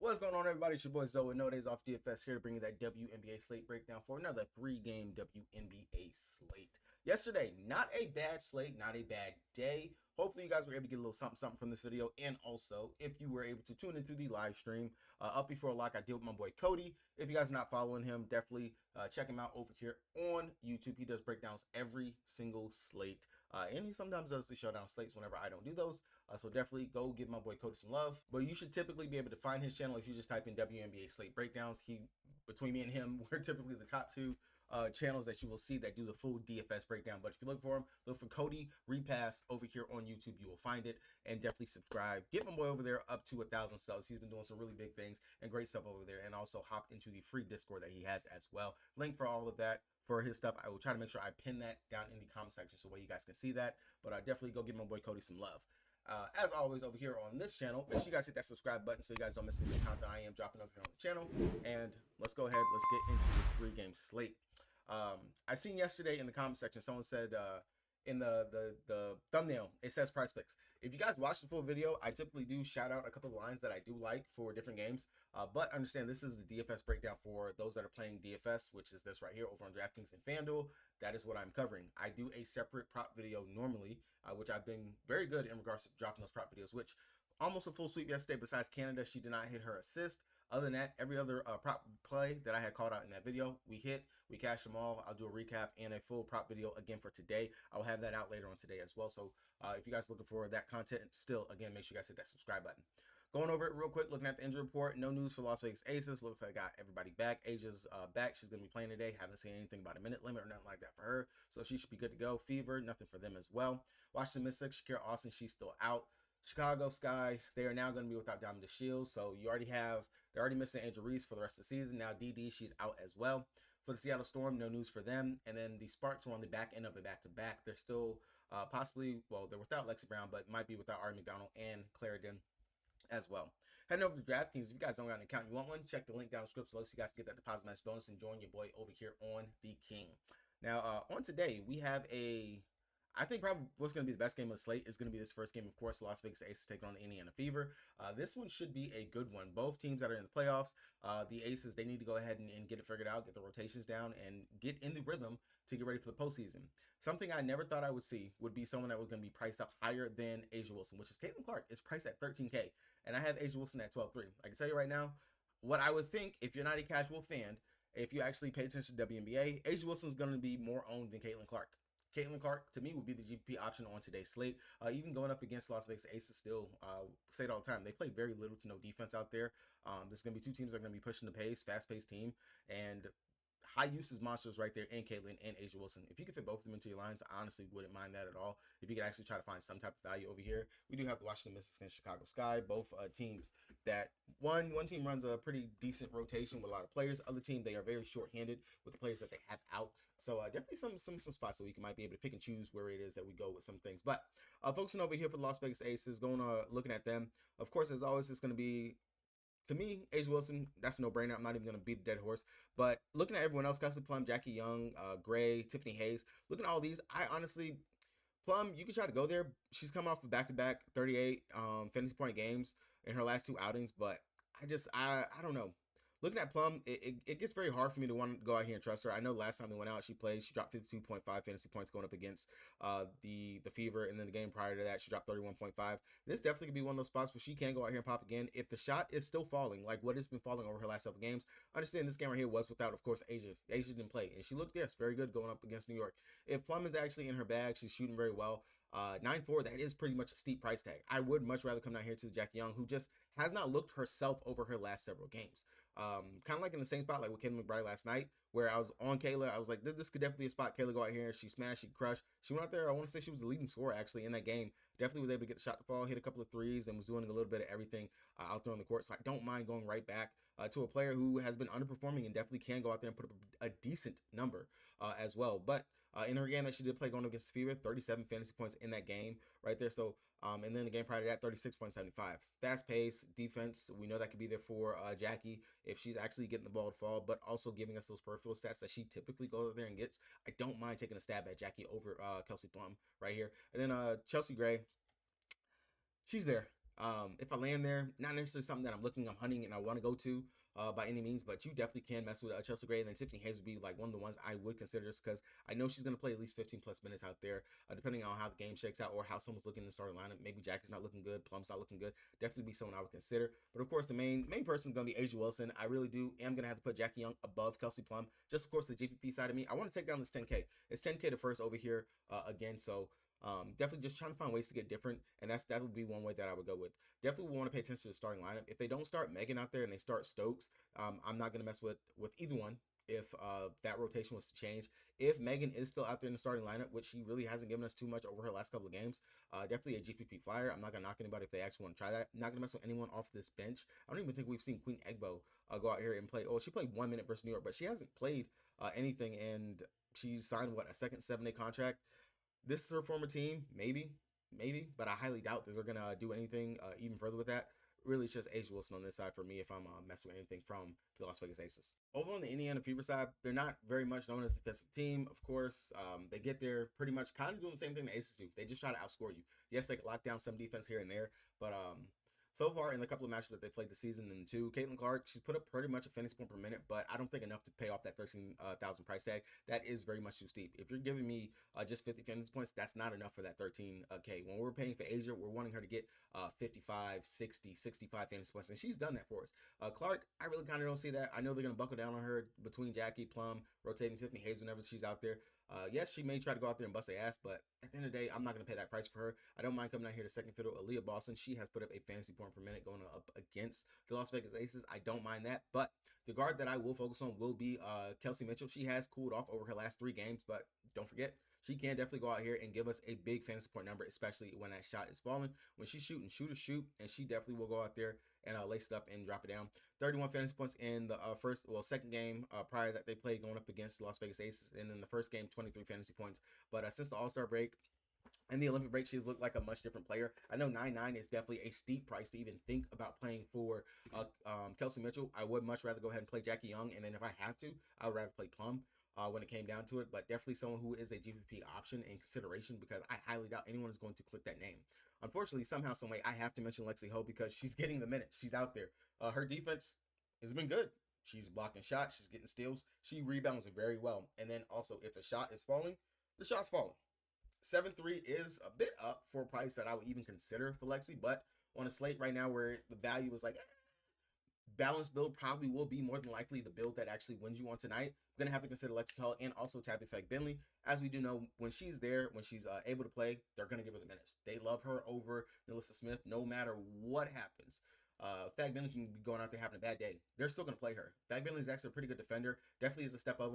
What's going on, everybody? It's your boy Zoe, No Days Off DFS, here to bring you that WNBA slate breakdown for another 3-game WNBA slate. Yesterday, not a bad slate, not a bad day. Hopefully you guys were able to get a little something from this video, and also if you were able to tune into the live stream up before lock, I did with my boy Cody. If you guys are not following him, definitely check him out over here on YouTube. He does breakdowns every single slate, and he sometimes does the showdown slates whenever I don't do those. So definitely go give my boy Cody some love. But you should typically be able to find his channel if you just type in WNBA slate breakdowns. Between me and him, we're typically the top two channels that you will see that do the full DFS breakdown. But if you look for him, look for Cody Repass over here on YouTube. You will find it, and definitely subscribe. Get my boy over there up to 1,000 subs. He's been doing some really big things and great stuff over there. And also hop into the free Discord that he has as well. Link for all of that for his stuff, I will try to make sure I pin that down in the comment section so you guys can see that. But definitely go give my boy Cody some love. As always, over here on this channel, make sure you guys hit that subscribe button so you guys don't miss any of the content I am dropping over here on the channel. And let's go ahead, let's get into this 3-game slate. I seen yesterday in the comment section, someone said in the thumbnail, it says price picks. If you guys watch the full video, I typically do shout out a couple of lines that I do like for different games, but understand this is the DFS breakdown for those that are playing DFS, which is this right here over on DraftKings and FanDuel. That is what I'm covering. I do a separate prop video normally, which I've been very good in regards to dropping those prop videos, which almost a full sweep yesterday. Besides Canada, she did not hit her assist. Other than that, every other prop play that I had called out in that video, we hit, we cashed them all. I'll do a recap and a full prop video again for today. I'll have that out later on today as well. So if you guys are looking for that content still, again, make sure you guys hit that subscribe button. Going over it real quick, looking at the injury report, no news for Las Vegas Aces. Looks like I got everybody back. Asia's back. She's going to be playing today. Haven't seen anything about a minute limit or nothing like that for her. So she should be good to go. Fever, nothing for them as well. Washington Mystics, Shakira Austin, she's still out. Chicago Sky, they are now going to be without Diamond Shields. So they're already missing Angel Reese for the rest of the season. Now DD, she's out as well. For the Seattle Storm, no news for them. And then the Sparks were on the back end of a back-to-back. They're still possibly, well, they're without Lexi Brown, but might be without Ari McDonald and Clarendon as well. Heading over to DraftKings, if you guys don't got an account, you want one, check the link down in the script below so you guys can get that deposit match bonus and join your boy over here on the King. Now, on today, we have I think probably what's going to be the best game of the slate is going to be this first game, of course. Las Vegas Aces taking on the Indiana Fever. This one should be a good one. Both teams that are in the playoffs, the Aces, they need to go ahead and get it figured out, get the rotations down, and get in the rhythm to get ready for the postseason. Something I never thought I would see would be someone that was going to be priced up higher than A'ja Wilson, which is Caitlin Clark. It's priced at $13K, and I have A'ja Wilson at 12.3. I can tell you right now, what I would think, if you're not a casual fan, if you actually pay attention to WNBA, A'ja Wilson is going to be more owned than Caitlin Clark. Caitlin Clark, to me, would be the GPP option on today's slate. Even going up against Las Vegas Aces still, say it all the time, they play very little to no defense out there. There's going to be two teams that are going to be pushing the pace, fast-paced team, and high usage monsters right there in Caitlin and A'ja Wilson. If you could fit both of them into your lines, I honestly wouldn't mind that at all. If you could actually try to find some type of value over here. We do have the Washington Mystics and Chicago Sky, both teams that one team runs a pretty decent rotation with a lot of players. Other team, they are very short-handed with the players that they have out. So definitely some spots that we might be able to pick and choose where it is that we go with some things. But focusing over here for the Las Vegas Aces, looking at them. Of course, as always, it's going to be, to me, A'ja Wilson, that's a no-brainer. I'm not even going to beat a dead horse. But looking at everyone else, Kelsey Plum, Jackie Young, Gray, Tiffany Hayes, looking at all these, I honestly, Plum, you can try to go there. She's come off of back-to-back 38 fantasy point games in her last 2 outings, but I don't know. Looking at Plum, it gets very hard for me to want to go out here and trust her. I know last time they went out, she played, she dropped 52.5 fantasy points going up against the Fever, and then the game prior to that, she dropped 31.5. This definitely could be one of those spots where she can go out here and pop again. If the shot is still falling, like what it's been falling over her last several games, understand this game right here was without, of course, A'ja. A'ja didn't play, and she looked, yes, very good going up against New York. If Plum is actually in her bag, she's shooting very well. 9.4, that is pretty much a steep price tag. I would much rather come down here to the Jackie Young, who just has not looked herself over her last several games. Kind of like in the same spot like with Kayla McBride last night, where I was on Kayla. I was like, this could definitely be a spot. Kayla go out here, she smashed, she crushed. She went out there, I want to say she was the leading scorer actually in that game. Definitely was able to get the shot to fall, hit a couple of threes, and was doing a little bit of everything out there on the court. So I don't mind going right back to a player who has been underperforming and definitely can go out there and put up a decent number as well. But in her game that she did play going against the Fever, 37 fantasy points in that game right there. So, and then the game prior to that, 36.75. Fast pace, defense, we know that could be there for Jackie if she's actually getting the ball to fall, but also giving us those peripheral stats that she typically goes out there and gets. I don't mind taking a stab at Jackie over Kelsey Plum right here. And then Chelsea Gray, she's there. If I land there, not necessarily something that I'm hunting, and I want to go to by any means, but you definitely can mess with Chelsea Gray. And then Tiffany Hayes would be like one of the ones I would consider, just because I know she's going to play at least 15 plus minutes out there, depending on how the game shakes out or how someone's looking in the starting lineup. Maybe Jackie's not looking good, Plum's not looking good. Definitely be someone I would consider. But of course, the main person is going to be Asia Wilson. I really am going to have to put Jackie Young above Kelsey Plum. Just of course the GPP side of me. I want to take down this 10K. It's 10K to first over here again. So definitely just trying to find ways to get different, and that would be one way that I would go with. Definitely want to pay attention to the starting lineup. If they don't start Megan out there and they start Stokes, I'm not gonna mess with either one. If that rotation was to change, if Megan is still out there in the starting lineup, which she really hasn't given us too much over her last couple of games, definitely a GPP flyer. I'm not gonna knock anybody if they actually want to try that. Not gonna mess with anyone off this bench. I don't even think we've seen Queen Egbo go out here and play. Oh, she played 1 minute versus New York, but she hasn't played anything, and she signed a second 7-day contract. This is her former team, maybe, but I highly doubt that they're gonna do anything even further with that. Really, it's just Asia Wilson on this side for me if I'm messing with anything from the Las Vegas Aces. Over on the Indiana Fever side, they're not very much known as a defensive team. Of course, they get there pretty much kind of doing the same thing the Aces do. They just try to outscore you. Yes, they can lock down some defense here and there, but so far in the couple of matches that they played this season in two, Caitlin Clark, she's put up pretty much a fantasy point per minute, but I don't think enough to pay off that 13,000 price tag. That is very much too steep. If you're giving me just 50 fantasy points, that's not enough for that 13K. When we're paying for Asia, we're wanting her to get 55, 60, 65 fantasy points, and she's done that for us. Clark, I really kind of don't see that. I know they're going to buckle down on her between Jackie, Plum, rotating Tiffany Hayes whenever she's out there. Yes, she may try to go out there and bust their ass, but at the end of the day, I'm not going to pay that price for her. I don't mind coming out here to second fiddle. Aaliyah Boston, she has put up a fantasy point per minute going up against the Las Vegas Aces. I don't mind that, but the guard that I will focus on will be Kelsey Mitchell. She has cooled off over her last 3 games, but don't forget, she can definitely go out here and give us a big fantasy point number, especially when that shot is falling. When she's shooting, shoot, and she definitely will go out there and lace it up and drop it down. 31 fantasy points in the second game prior that they played going up against the Las Vegas Aces, and in the first game, 23 fantasy points. But since the All-Star break and the Olympic break, she's looked like a much different player. I know 9.9 is definitely a steep price to even think about playing for Kelsey Mitchell. I would much rather go ahead and play Jackie Young, and then if I have to, I would rather play Plum. When it came down to it, but definitely someone who is a GPP option in consideration, because I highly doubt anyone is going to click that name. Unfortunately, somehow, some way, I have to mention Lexi Ho because she's getting the minutes. She's out there. Her defense has been good. She's blocking shots. She's getting steals. She rebounds very well. And then also, if the shot is falling, the shot's falling. 7-3 is a bit up for a price that I would even consider for Lexi, but on a slate right now where the value is like balanced build probably will be more than likely the build that actually wins you on tonight. I'm going to have to consider Lexi Hall and also Tabby Fake Bentley. As we do know, when she's there, when she's able to play, they're going to give her the minutes. They love her over Melissa Smith no matter what happens. Fag Bentley can be going out there having a bad day. They're still going to play her. Fag Bentley is actually a pretty good defender. Definitely is a step up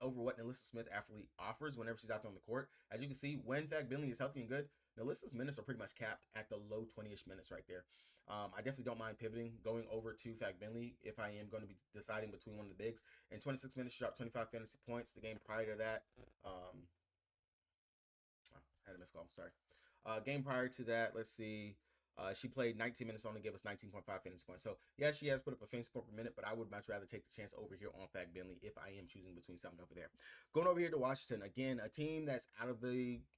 over what Melissa Smith actually offers whenever she's out there on the court. As you can see, when Fag Bentley is healthy and good, Melissa's minutes are pretty much capped at the low 20-ish minutes right there. I definitely don't mind pivoting, going over to Fag Bentley if I am going to be deciding between one of the bigs. In 26 minutes, she dropped 25 fantasy points. The game prior to that, I had a missed call, sorry. Game prior to that, let's see. She played 19 minutes on to give us 19.5 fantasy points. So, yeah, she has put up a fantasy point per minute, but I would much rather take the chance over here on Fag Bentley if I am choosing between something over there. Going over here to Washington, again, a team that's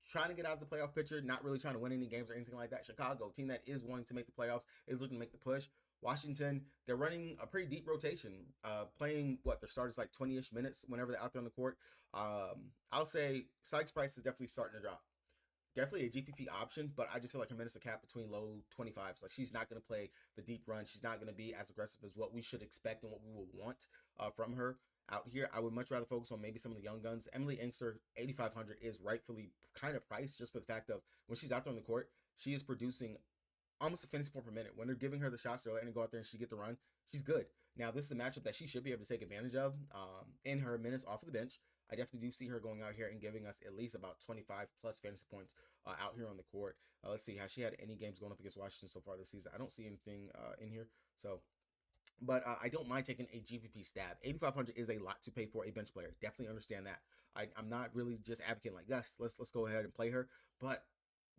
trying to get out of the playoff picture, not really trying to win any games or anything like that. Chicago, team that is wanting to make the playoffs, is looking to make the push. Washington, they're running a pretty deep rotation, playing their starters like 20-ish minutes whenever they're out there on the court. I'll say Sykes' price is definitely starting to drop. Definitely a GPP option, but I just feel like her minutes are capped between low 25s. Like, she's not going to play the deep run. She's not going to be as aggressive as what we should expect and what we will want from her out here. I would much rather focus on maybe some of the young guns. Emily Inkster, 8,500 is rightfully kind of priced just for the fact of when she's out there on the court, she is producing almost a fantasy point per minute. When they're giving her the shots, they're letting her go out there and she get the run. She's good. Now, this is a matchup that she should be able to take advantage of in her minutes off of the bench. I definitely do see her going out here and giving us at least about 25 plus fantasy points out here on the court. Let's see, has she had any games going up against Washington so far this season? I don't see anything in here. But I don't mind taking a GPP stab. 8,500 is a lot to pay for a bench player. Definitely understand that. I'm not really just advocating like, yes, let's go ahead and play her. But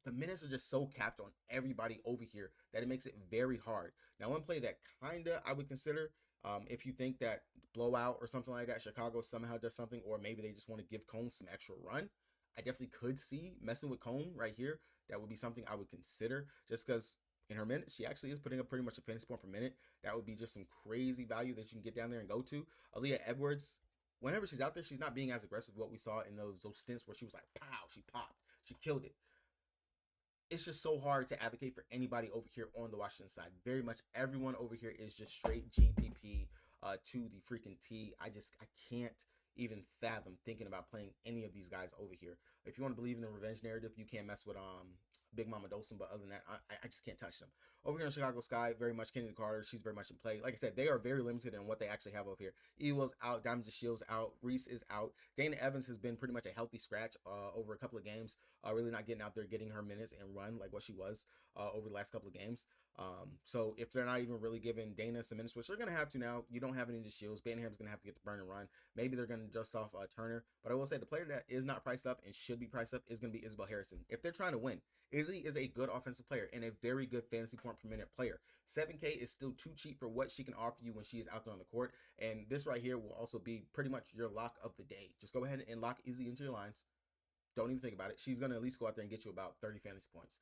the minutes are just so capped on everybody over here that it makes it very hard. Now, one play that I would consider, if you think that blowout or something like that, Chicago somehow does something, or maybe they just want to give Cone some extra run, I definitely could see messing with Cone right here. That would be something I would consider, just because in her minutes, she actually is putting up pretty much a fantasy point per minute. That would be just some crazy value that you can get down there and go to. Aaliyah Edwards, whenever she's out there, she's not being as aggressive as what we saw in those stints where she was like, pow, she popped, she killed it. It's just so hard to advocate for anybody over here on the Washington side. Very much everyone over here is just straight GPP to the freaking T. I can't even fathom thinking about playing any of these guys over here. If you want to believe in the revenge narrative, you can't mess with Big Mama Dolson, but other than that, I just can't touch them. Over here in Chicago Sky, very much Kennedy Carter, she's very much in play. Like I said, they are very limited in what they actually have over here. Ewell's out, Diamonds and Shields out, Reese is out. Dana Evans has been pretty much a healthy scratch over a couple of games, really not getting out there, getting her minutes and run like what she was over the last couple of games. So if they're not even really giving Dana some minutes, which they're going to have to now, you don't have any of the Shields. Banham's going to have to get the burn and run. Maybe they're going to dust off Turner. But I will say the player that is not priced up and should be priced up is going to be Isabel Harrison. If they're trying to win, Izzy is a good offensive player and a very good fantasy point per minute player. 7K is still too cheap for what she can offer you when she is out there on the court. And this right here will also be pretty much your lock of the day. Just go ahead and lock Izzy into your lines. Don't even think about it. She's going to at least go out there and get you about 30 fantasy points.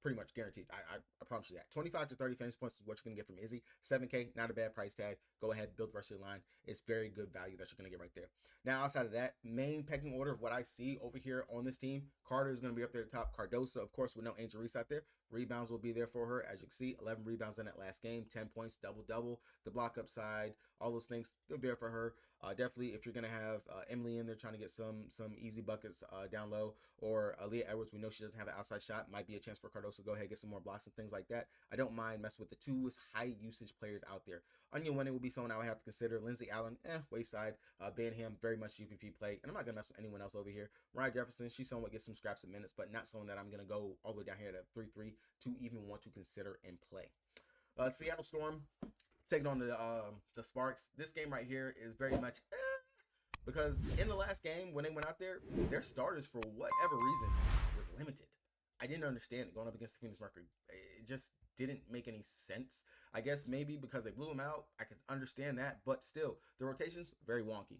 Pretty much guaranteed. I promise you that. 25 to 30 fantasy points is what you're going to get from Izzy. 7K, not a bad price tag. Go ahead, build the rest of your line. It's very good value that you're going to get right there. Now, outside of that, main pecking order of what I see over here on this team, Carter is going to be up there at the top. Cardosa, of course, with no Angel Reese out there. Rebounds will be there for her. As you can see, 11 rebounds in that last game, 10 points, double-double. The block upside, all those things, they're there for her. Definitely, if you're going to have Emily in there trying to get some easy buckets down low, or Aaliyah Edwards, we know she doesn't have an outside shot. Might be a chance for Cardoso to go ahead and get some more blocks and things like that. I don't mind messing with the two high usage players out there. Onion Winning will be someone I would have to consider. Lindsay Allen, wayside. Banham, very much GPP play. And I'm not going to mess with anyone else over here. Ryan Jefferson, she's someone that gets some scraps of minutes, but not someone that I'm going to go all the way down here to 3-3 to even want to consider and play. Seattle Storm taking on the Sparks. This game right here is very much because in the last game when they went out there, their starters for whatever reason were limited. I didn't understand it going up against the Phoenix Mercury. It just didn't make any sense. I guess maybe because they blew them out, I could understand that, but still, the rotations very wonky.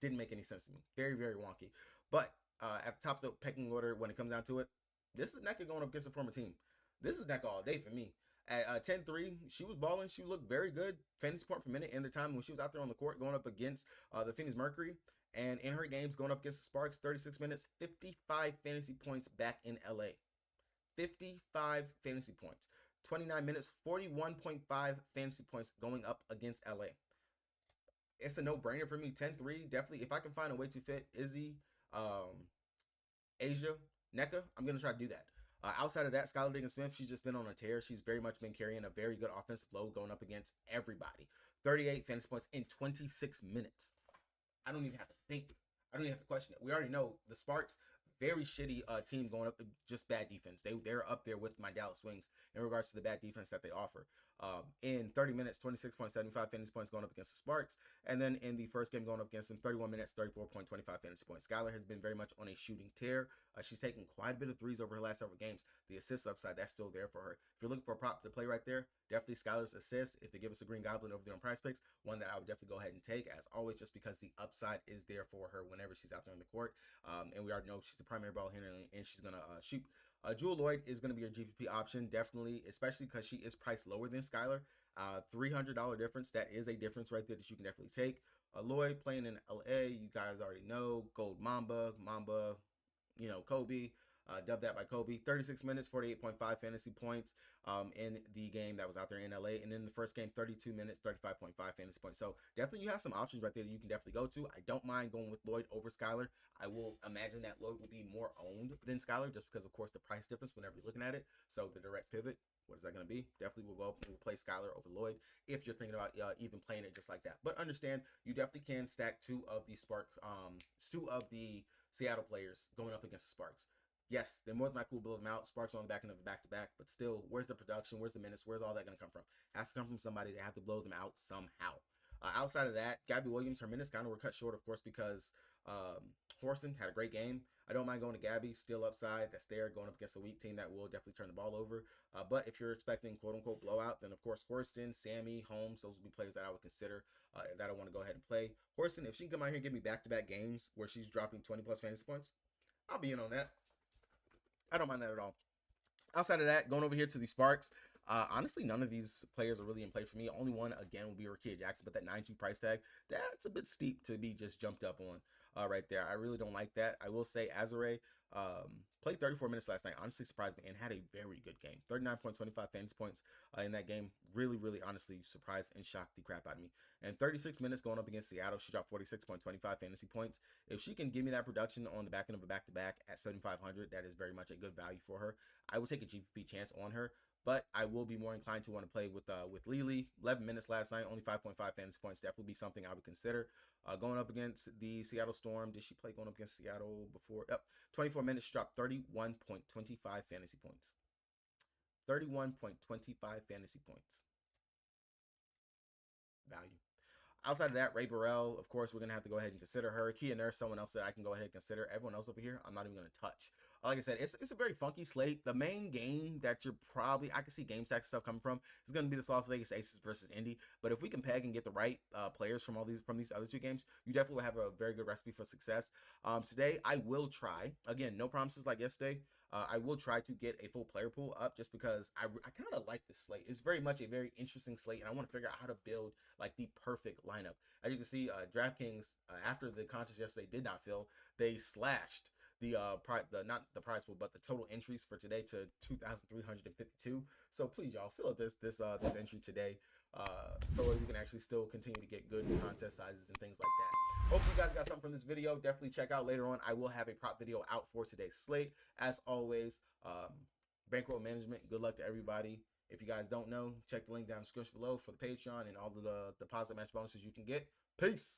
Didn't make any sense to me. Very, very wonky. But at the top of the pecking order, when it comes down to it, this is NECA going up against a former team. This is NECA all day for me. At 10-3, she was balling. She looked very good. Fantasy point per minute in the time when she was out there on the court going up against the Phoenix Mercury. And in her games going up against the Sparks, 36 minutes, 55 fantasy points back in LA. 55 fantasy points. 29 minutes, 41.5 fantasy points going up against LA. It's a no-brainer for me. 10-3, definitely. If I can find a way to fit Izzy, Asia, NECA, I'm going to try to do that. Outside of that, Skylar Diggins-Smith, she's just been on a tear. She's very much been carrying a very good offensive load going up against everybody. 38 fantasy points in 26 minutes. I don't even have to think. I don't even have to question it. We already know the Sparks, very shitty team going up, just bad defense. They're up there with my Dallas Wings in regards to the bad defense that they offer. In 30 minutes, 26.75 fantasy points going up against the Sparks. And then in the first game going up against them, 31 minutes, 34.25 fantasy points. Skylar has been very much on a shooting tear. She's taken quite a bit of threes over her last several games. The assist upside, that's still there for her. If you're looking for a prop to play right there, definitely Skylar's assist. If they give us a Green Goblin over there on Prize Picks, one that I would definitely go ahead and take, as always, just because the upside is there for her whenever she's out there on the court. And we already know she's the primary ball handler and she's going to shoot. Jewel Lloyd is going to be your GPP option, definitely, especially because she is priced lower than Skylar. $300 difference. That is a difference right there that you can definitely take. Lloyd playing in LA, you guys already know. Gold Mamba, Kobe. Dubbed that by Kobe. 36 minutes, 48.5 fantasy points in the game that was out there in LA. And in the first game, 32 minutes, 35.5 fantasy points. So definitely you have some options right there that you can definitely go to. I don't mind going with Lloyd over Skylar. I will imagine that Lloyd will be more owned than Skylar just because, of course, the price difference whenever you're looking at it. So the direct pivot, what is that going to be? Definitely we'll play Skylar over Lloyd if you're thinking about even playing it just like that. But understand, you definitely can stack two of the Seattle players going up against the Sparks. Yes, they're more than likely will blow them out. Sparks on the back end of the back-to-back, but still, where's the production? Where's the minutes? Where's all that going to come from? Has to come from somebody. They have to blow them out somehow. Outside of that, Gabby Williams, her minutes kind of were cut short, of course, because Horston had a great game. I don't mind going to Gabby, still upside. That's there, going up against a weak team that will definitely turn the ball over. But if you're expecting quote-unquote blowout, then, of course, Horston, Sammy, Holmes, those would be players that I would consider that I want to go ahead and play. Horston, if she can come out here and give me back-to-back games where she's dropping 20-plus fantasy points, I'll be in on that. I don't mind that at all. Outside of that, going over here to the Sparks, Honestly, none of these players are really in play for me. Only one, again, will be Rakia Jackson, but that 92 price tag, that's a bit steep to be just jumped up on right there. I really don't like that. I will say Azure played 34 minutes last night. Honestly surprised me and had a very good game. 39.25 fantasy points in that game. Really, really honestly surprised and shocked the crap out of me. And 36 minutes going up against Seattle, she dropped 46.25 fantasy points. If she can give me that production on the back end of a back-to-back at 7,500, that is very much a good value for her. I will take a GPP chance on her, but I will be more inclined to want to play with Lily. 11 minutes last night, only 5.5 fantasy points. Definitely be something I would consider. Going up against the Seattle Storm. Did she play going up against Seattle before? Yep. 24 minutes, dropped 31.25 fantasy points. 31.25 fantasy points. Value. Outside of that, Ray Burrell, of course, we're going to have to go ahead and consider her. Kia Nurse, someone else that I can go ahead and consider. Everyone else over here, I'm not even going to touch. Like I said, it's a very funky slate. The main game that you're probably, I can see game stack stuff coming from, is going to be the Las Vegas Aces versus Indy. But if we can peg and get the right players from these other two games, you definitely will have a very good recipe for success. Today, I will try. Again, no promises like yesterday. I will try to get a full player pool up just because I kind of like this slate. It's very much a very interesting slate, and I want to figure out how to build like the perfect lineup. As you can see, DraftKings, after the contest yesterday did not fill, they slashed the not the prize pool, but the total entries for today to 2,352. So please, y'all, fill up this entry today, so we can actually still continue to get good contest sizes and things like that. Hope you guys got something from this video. Definitely check out later on. I will have a prop video out for today's slate. As always, bankroll management. Good luck to everybody. If you guys don't know, check the link down in the description below for the Patreon and all of the deposit match bonuses you can get. Peace.